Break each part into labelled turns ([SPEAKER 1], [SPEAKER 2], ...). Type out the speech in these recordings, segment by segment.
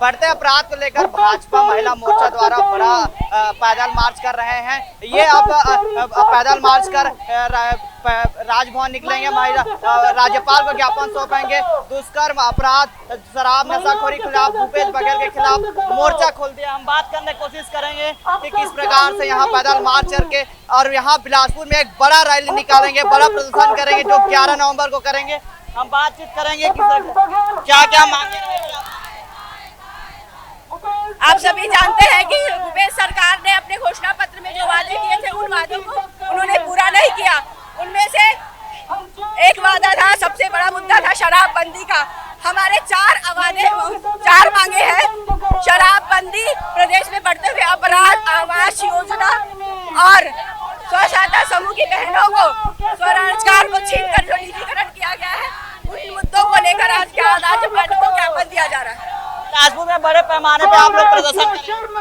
[SPEAKER 1] बढ़ते अपराध को लेकर भाजपा महिला मोर्चा द्वारा बड़ा पैदल मार्च कर रहे हैं। ये अब पैदल मार्च कर राजभवन निकलेंगे। महिला राज्यपाल को ज्ञापन सौंपेंगे। दुष्कर्म अपराध, शराब नशाखोरी के खिलाफ, भूपेश बघेल के खिलाफ मोर्चा खोल दिया। हम बात करने की कोशिश करेंगे कि किस प्रकार से यहाँ पैदल मार्च करके और यहाँ बिलासपुर में एक बड़ा रैली निकालेंगे, बड़ा प्रदर्शन करेंगे जो 11 नवंबर को करेंगे। हम बातचीत करेंगे कि क्या क्या मांगे।
[SPEAKER 2] आप सभी जानते हैं कि भूपेश सरकार ने अपने घोषणा पत्र में जो वादे किए थे उन वादों को उन्होंने पूरा नहीं किया। उनमें से एक वादा था, सबसे बड़ा मुद्दा था शराबबंदी का। हमारे चार मांगे हैं। शराबबंदी, प्रदेश में बढ़ते हुए अपराध, आवास योजना और स्व सहायता समूह की बहनों को स्वरोजगार को छीनकर जो निजीकरण किया गया है, उन मुद्दों को लेकर आज राज्यपाल को ज्ञापन दिया जा रहा है।
[SPEAKER 1] बिलासपुर में बड़े पैमाने पे आप लोग प्रदर्शन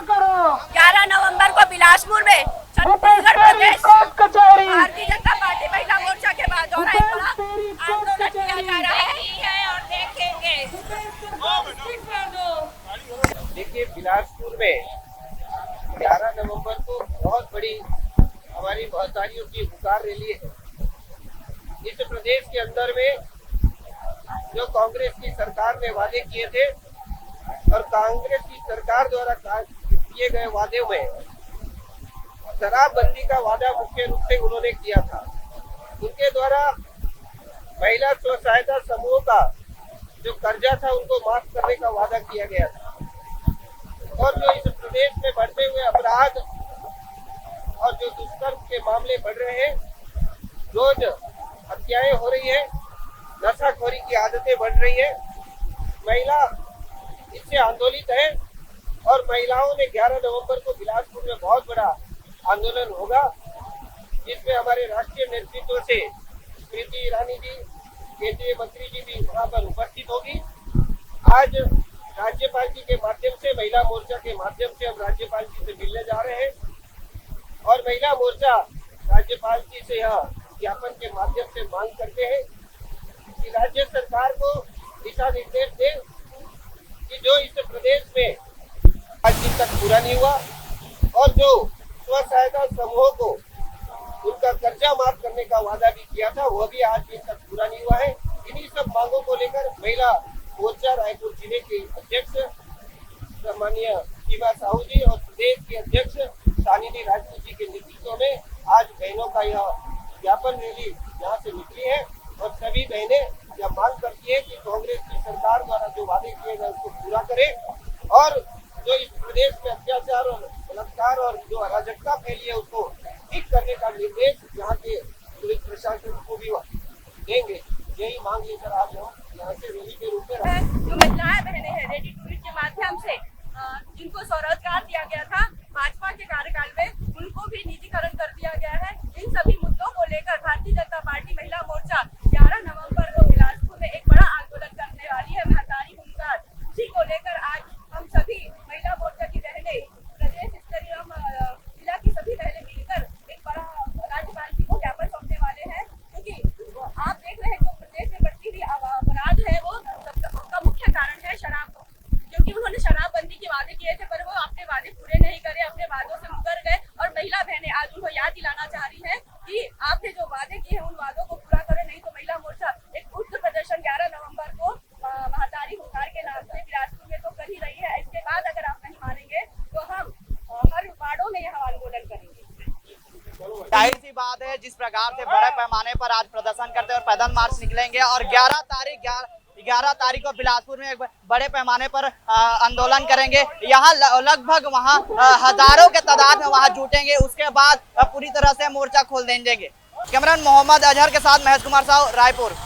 [SPEAKER 1] करो।
[SPEAKER 2] 11 नवंबर को बिलासपुर में छत्तीसगढ़ प्रदेश भारतीय जनता पार्टी महिला मोर्चा के बाद और एक बड़ा आंदोलन किया जा रहा है और देखेंगे।
[SPEAKER 3] देखिए, बिलासपुर में 11 नवंबर को बहुत बड़ी हमारी महतारियों की पुकार रैली है। इस प्रदेश के अंदर में जो कांग्रेस की सरकार ने वादे किए थे और कांग्रेस की सरकार द्वारा किए गए वादे में शराबबंदी का वादा मुख्य रूप से उन्होंने किया था। उनके द्वारा महिला स्व सहायता समूह का जो कर्जा था उनको माफ करने का वादा किया गया था। और जो इस प्रदेश में बढ़ते हुए अपराध और जो दुष्कर्म के मामले बढ़ रहे हैं, रोज हत्याएं हो रही है, नशाखोरी की आदतें बढ़ रही है, महिला इससे आंदोलित है। और महिलाओं ने 11 नवंबर को बिलासपुर में बहुत बड़ा आंदोलन होगा, जिसमें हमारे राष्ट्रीय नेतृत्व से स्मृति ईरानी जी, केंद्रीय मंत्री जी भी वहाँ पर उपस्थित होगी। आज राज्यपाल जी के माध्यम से, महिला मोर्चा के माध्यम से हम राज्यपाल जी से मिलने जा रहे हैं और महिला मोर्चा राज्यपाल जी से यह ज्ञापन के माध्यम से मांग करते हैं कि राज्य सरकार को दिशा निर्देश दे कि जो इस प्रदेश में आज दिन तक पूरा नहीं हुआ और जो स्व सहायता समूहों को उनका कर्जा माफ करने का वादा भी किया था, वह भी आज दिन तक पूरा नहीं हुआ है। इन्हीं सब मांगों को लेकर महिला मोर्चा रायपुर जिले के अध्यक्ष माननीय सीमा साहू जी और प्रदेश के अध्यक्ष शालिनी राजपूत जी के नेतृत्व में आज बहनों का यह ज्ञापन रैली यहाँ से निकली है। और सभी बहनें यह मांग करती है कि कांग्रेस की सरकार द्वारा जो वादे किए गए उसको पूरा करे और जो इस प्रदेश में अत्याचार और बलात्कार और जो अराजकता फैली है उसको ठीक करने का निर्देश यहाँ के पुलिस प्रशासन को भी देंगे। यही मांग लेकर आज हम यहाँ से रैली के रूप में
[SPEAKER 2] जो महिलाएं बहनें हैं, रेडी टू ईट के माध्यम से जिनको स्वरोजगार दिया गया था भाजपा के कार्यकाल में, उनको भी निजीकरण कर दिया गया है। इन सभी मुद्दों को लेकर भारतीय जनता पार्टी महिला मोर्चा 11 नवंबर को बिलासपुर में एक बड़ा आंदोलन करने वाली है। महतारी हुंकार, उसी को लेकर आज हम सभी महिला मोर्चा की बहनें प्रदेश स्तरीय जिला की सभी बहनें मिलकर एक बड़ा राज्यपाल जी को ज्ञापन सौंपने वाले हैं। क्योंकि आप देख रहे हैं जो प्रदेश में बढ़ती हुई अपराध है वो उसका मुख्य कारण है शराब, क्योंकि उन्होंने शराबबंदी के वादे किए थे पर वो अपने वादे पूरे नहीं करे, अपने वादों से मुकर गए। और महिला बहनें आज उनको याद दिलाना चाह रही है कि आपने जो वादे किए हैं उन वादों को पूरा करें, नहीं तो महिला मोर्चा एक उग्र प्रदर्शन 11 नवंबर को महतारी हुंकार के नाम से बिलासपुर में तो कर ही रही है। इसके बाद अगर आप नहीं मानेंगे तो हम हर वार्डों में यहाँ आंदोलन करेंगे।
[SPEAKER 1] जाहिर सी बात है, जिस प्रकार से बड़े पैमाने पर आज प्रदर्शन करते और पैदल मार्च निकलेंगे और 11 तारीख को बिलासपुर में एक बड़े पैमाने पर आंदोलन करेंगे। यहाँ लगभग वहाँ हजारों के तादाद में वहाँ जुटेंगे। उसके बाद पूरी तरह से मोर्चा खोल देंगे। कैमरामैन मोहम्मद अजहर के साथ महेश कुमार साहू, रायपुर।